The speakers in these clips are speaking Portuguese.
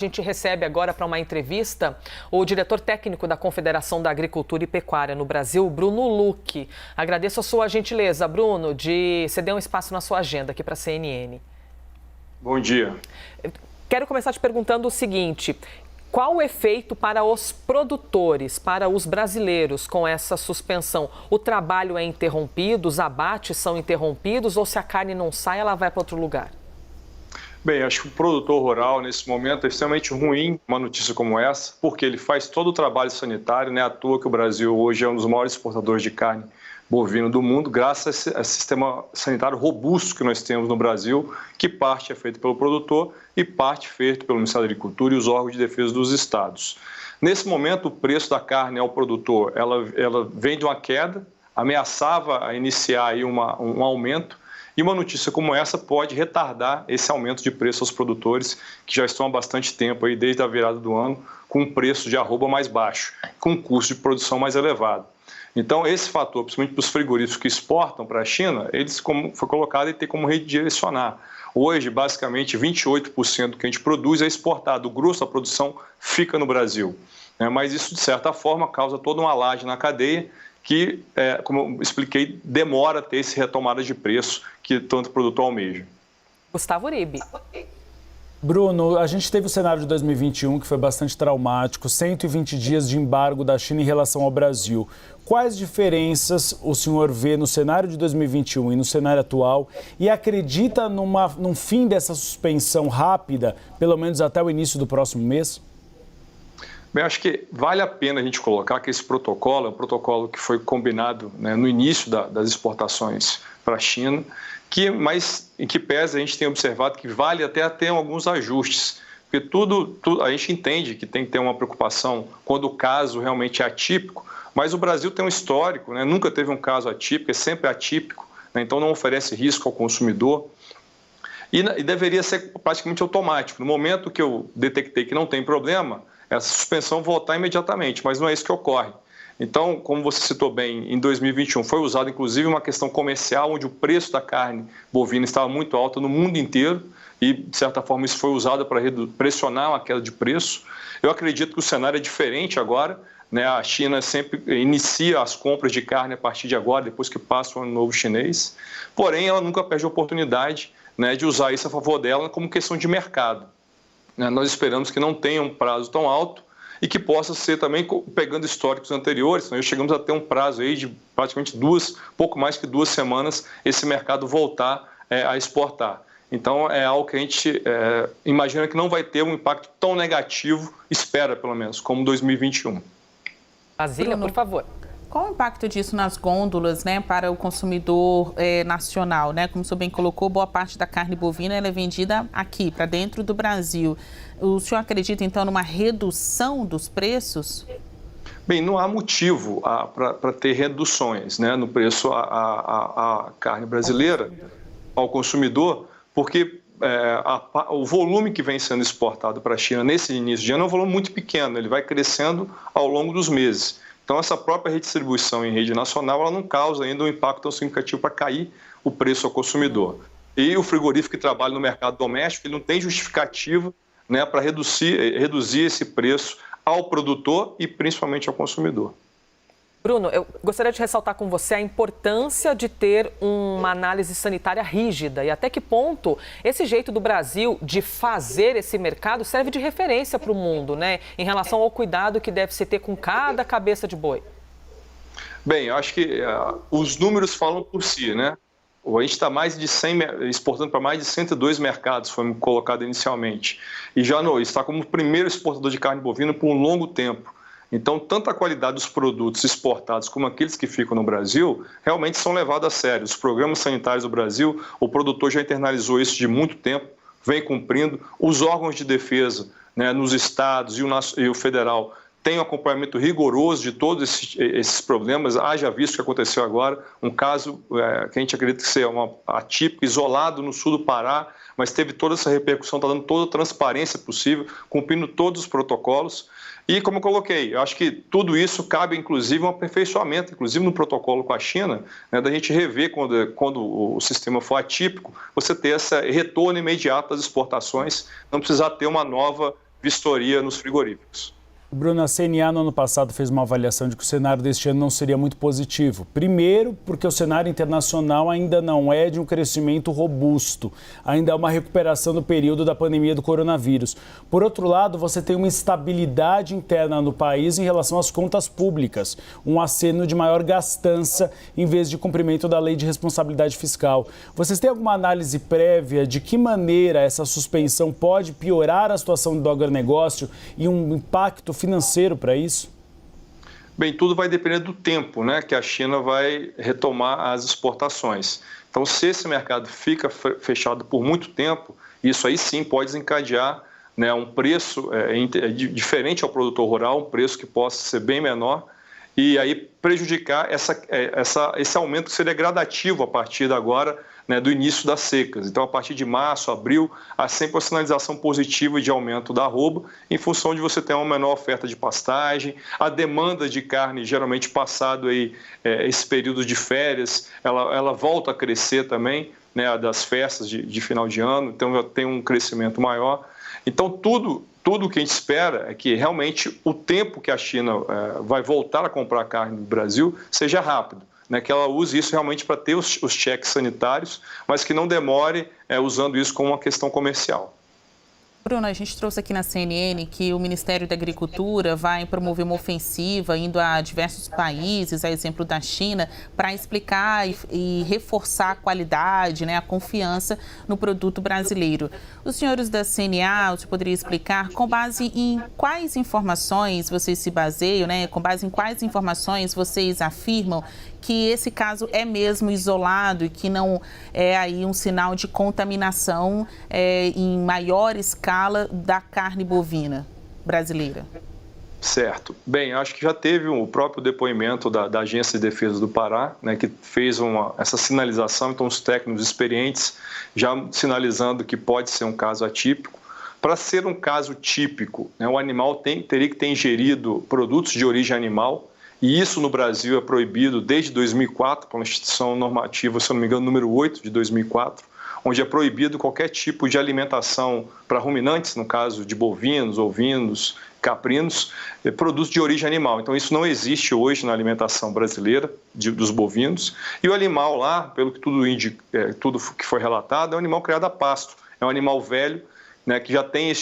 A gente recebe agora para uma entrevista o diretor técnico da Confederação da Agricultura e Pecuária no Brasil, Bruno Lucchi. Agradeço a sua gentileza, Bruno, de ceder um espaço na sua agenda aqui para a CNN. Bom dia. Quero começar te perguntando o seguinte: qual o efeito para os produtores, para os brasileiros com essa suspensão? O trabalho é interrompido, os abates são interrompidos ou se a carne não sai, ela vai para outro lugar? Bem, acho que o produtor rural, nesse momento, é extremamente ruim uma notícia como essa, porque ele faz todo o trabalho sanitário, não é à toa que o Brasil hoje é um dos maiores exportadores de carne bovina do mundo, graças a esse sistema sanitário robusto que nós temos no Brasil, que parte é feito pelo produtor e parte feito pelo Ministério da Agricultura e os órgãos de defesa dos estados. Nesse momento, o preço da carne ao produtor, ela vem de uma queda, ameaçava a iniciar aí um aumento, e uma notícia como essa pode retardar esse aumento de preço aos produtores que já estão há bastante tempo, aí, desde a virada do ano, com um preço de arroba mais baixo, com um custo de produção mais elevado. Então, esse fator, principalmente para os frigoríficos que exportam para a China, eles, como foi colocado, ele tem como redirecionar. Hoje, basicamente, 28% do que a gente produz é exportado, o grosso da produção fica no Brasil. Mas isso, de certa forma, causa toda uma laje na cadeia, que, como eu expliquei, demora a ter essa retomada de preço que tanto o produtor almeja. Gustavo Uribe. Bruno, a gente teve o cenário de 2021 que foi bastante traumático, 120 dias de embargo da China em relação ao Brasil. Quais diferenças o senhor vê no cenário de 2021 e no cenário atual e acredita num fim dessa suspensão rápida, pelo menos até o início do próximo mês? Bem, acho que vale a pena a gente colocar que esse protocolo é um protocolo que foi combinado, no início das exportações para a China, mas em que pese a gente tem observado que vale até ter alguns ajustes, porque tudo a gente entende que tem que ter uma preocupação quando o caso realmente é atípico, mas o Brasil tem um histórico, nunca teve um caso atípico, é sempre atípico, então não oferece risco ao consumidor. E deveria ser praticamente automático. No momento que eu detectei que não tem problema, essa suspensão voltar imediatamente, mas não é isso que ocorre. Então, como você citou bem, em 2021 foi usada inclusive uma questão comercial, onde o preço da carne bovina estava muito alto no mundo inteiro e, de certa forma, isso foi usado para pressionar uma queda de preço. Eu acredito que o cenário é diferente agora. A China sempre inicia as compras de carne a partir de agora, depois que passa o Ano Novo Chinês. Porém, ela nunca perde a oportunidade de usar isso a favor dela como questão de mercado. Nós esperamos que não tenha um prazo tão alto e que possa ser também, pegando históricos anteriores, nós chegamos a ter um prazo aí de praticamente pouco mais que 2 semanas, esse mercado voltar a exportar. Então, é algo que a gente imagina que não vai ter um impacto tão negativo, espera pelo menos, como 2021. Basília, por favor. Qual o impacto disso nas gôndolas, para o consumidor nacional? Como o senhor bem colocou, boa parte da carne bovina ela é vendida aqui, para dentro do Brasil. O senhor acredita, então, numa redução dos preços? Bem, não há motivo para ter reduções no preço à carne brasileira, ao consumidor, porque o volume que vem sendo exportado para a China nesse início de ano é um volume muito pequeno, ele vai crescendo ao longo dos meses. Então, essa própria redistribuição em rede nacional ela não causa ainda um impacto tão significativo para cair o preço ao consumidor. E o frigorífico que trabalha no mercado doméstico ele não tem justificativa para reduzir esse preço ao produtor e principalmente ao consumidor. Bruno, eu gostaria de ressaltar com você a importância de ter uma análise sanitária rígida e até que ponto esse jeito do Brasil de fazer esse mercado serve de referência para o mundo, em relação ao cuidado que deve se ter com cada cabeça de boi. Bem, eu acho que os números falam por si, A gente está exportando para mais de 102 mercados, foi colocado inicialmente, e já está como o primeiro exportador de carne bovina por um longo tempo. Então, tanto a qualidade dos produtos exportados como aqueles que ficam no Brasil realmente são levados a sério. Os programas sanitários do Brasil, o produtor já internalizou isso de muito tempo, vem cumprindo. Os órgãos de defesa nos estados e o federal têm um acompanhamento rigoroso de todos esses problemas. Haja visto que aconteceu agora, um caso que a gente acredita que seja atípico, isolado no sul do Pará, mas teve toda essa repercussão, está dando toda a transparência possível, cumprindo todos os protocolos. E, como eu coloquei, eu acho que tudo isso cabe, inclusive, um aperfeiçoamento, inclusive no protocolo com a China, da gente rever quando o sistema for atípico, você ter esse retorno imediato das exportações, não precisar ter uma nova vistoria nos frigoríficos. Bruno, a CNA no ano passado fez uma avaliação de que o cenário deste ano não seria muito positivo. Primeiro, porque o cenário internacional ainda não é de um crescimento robusto. Ainda é uma recuperação do período da pandemia do coronavírus. Por outro lado, você tem uma instabilidade interna no país em relação às contas públicas. Um aceno de maior gastança em vez de cumprimento da lei de responsabilidade fiscal. Vocês têm alguma análise prévia de que maneira essa suspensão pode piorar a situação do agronegócio e um impacto financeiro para isso? Bem, tudo vai depender do tempo, né, que a China vai retomar as exportações. Então, se esse mercado fica fechado por muito tempo, isso aí sim pode desencadear, né, um preço diferente ao produtor rural, um preço que possa ser bem menor e aí prejudicar esse aumento que seria gradativo a partir de agora, né, do início das secas. Então, a partir de março, abril, há sempre uma sinalização positiva de aumento da arroba, em função de você ter uma menor oferta de pastagem, a demanda de carne, geralmente passado aí, esse período de férias, ela volta a crescer também, né, das festas de final de ano, então já tem um crescimento maior. Então, tudo o que a gente espera é que realmente o tempo que a China vai voltar a comprar carne no Brasil seja rápido, né, que ela use isso realmente para ter os cheques sanitários, mas que não demore usando isso como uma questão comercial. Bruno, a gente trouxe aqui na CNN que o Ministério da Agricultura vai promover uma ofensiva indo a diversos países, a exemplo da China, para explicar e reforçar a qualidade, né, a confiança no produto brasileiro. Os senhores da CNA, você poderia explicar com base em quais informações vocês se baseiam, né, com base em quais informações vocês afirmam que esse caso é mesmo isolado e que não é aí um sinal de contaminação em maior escala da carne bovina brasileira? Certo. Bem, acho que já teve o próprio depoimento da Agência de Defesa do Pará, né, que fez essa sinalização, então os técnicos experientes já sinalizando que pode ser um caso atípico. Para ser um caso típico, né, o animal teria que ter ingerido produtos de origem animal, e isso no Brasil é proibido desde 2004, pela instituição normativa, se eu não me engano, número 8 de 2004, onde é proibido qualquer tipo de alimentação para ruminantes, no caso de bovinos, ovinos, caprinos, produtos de origem animal. Então, isso não existe hoje na alimentação brasileira dos bovinos. E o animal lá, pelo que tudo que foi relatado, é um animal criado a pasto, é um animal velho, né, que já tem,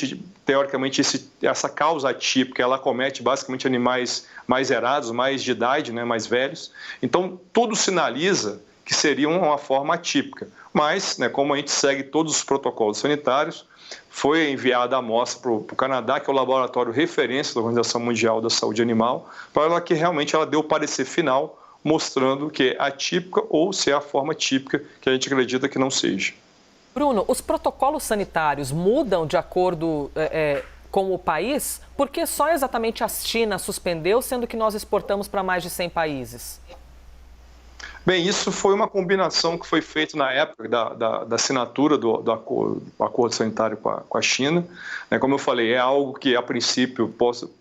teoricamente, essa causa atípica. Ela acomete basicamente animais mais erados, mais de idade, né, mais velhos. Então, tudo sinaliza que seria uma forma atípica. Mas, né, como a gente segue todos os protocolos sanitários, foi enviada a amostra para o Canadá, que é o laboratório referência da Organização Mundial da Saúde Animal, para ela que realmente ela deu o parecer final, mostrando que é atípica ou se é a forma típica, que a gente acredita que não seja. Bruno, os protocolos sanitários mudam de acordo com o país? Por que só exatamente a China suspendeu, sendo que nós exportamos para mais de 100 países? Bem, isso foi uma combinação que foi feita na época da assinatura do acordo sanitário com a China. Como eu falei, é algo que, a princípio,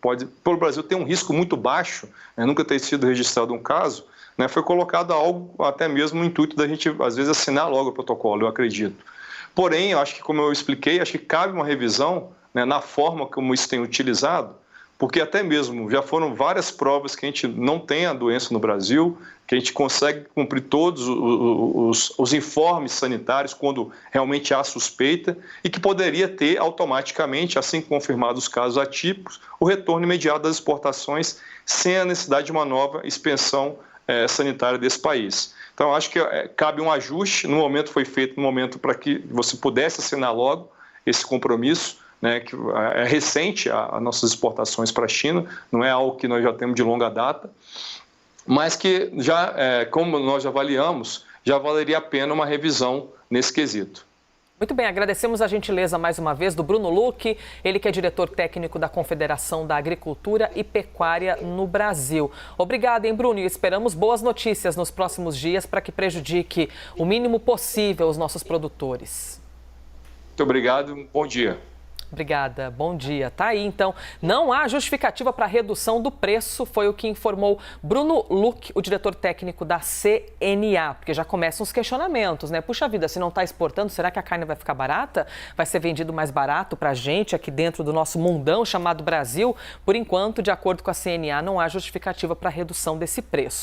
pode para o Brasil ter um risco muito baixo, nunca ter sido registrado um caso, foi colocado algo até mesmo no intuito da gente, às vezes, assinar logo o protocolo, eu acredito. Porém, eu acho que, como eu expliquei, acho que cabe uma revisão, na forma como isso tem utilizado, porque até mesmo já foram várias provas que a gente não tem a doença no Brasil, que a gente consegue cumprir todos os informes sanitários quando realmente há suspeita e que poderia ter automaticamente, assim que confirmados os casos atípicos, o retorno imediato das exportações sem a necessidade de uma nova expensão sanitária desse país. Então, acho que cabe um ajuste, no momento foi feito, no momento para que você pudesse assinar logo esse compromisso, que é recente as nossas exportações para a China, não é algo que nós já temos de longa data, mas que já, como nós avaliamos, já valeria a pena uma revisão nesse quesito. Muito bem, agradecemos a gentileza mais uma vez do Bruno Luque, ele que é diretor técnico da Confederação da Agricultura e Pecuária no Brasil. Obrigada, hein, Bruno? E esperamos boas notícias nos próximos dias para que prejudique o mínimo possível os nossos produtores. Muito obrigado, um bom dia. Obrigada, bom dia. Tá aí, então, não há justificativa para a redução do preço, foi o que informou Bruno Luque, o diretor técnico da CNA, porque já começam os questionamentos, né? Puxa vida, se não está exportando, será que a carne vai ficar barata? Vai ser vendido mais barato para a gente aqui dentro do nosso mundão chamado Brasil? Por enquanto, de acordo com a CNA, não há justificativa para a redução desse preço.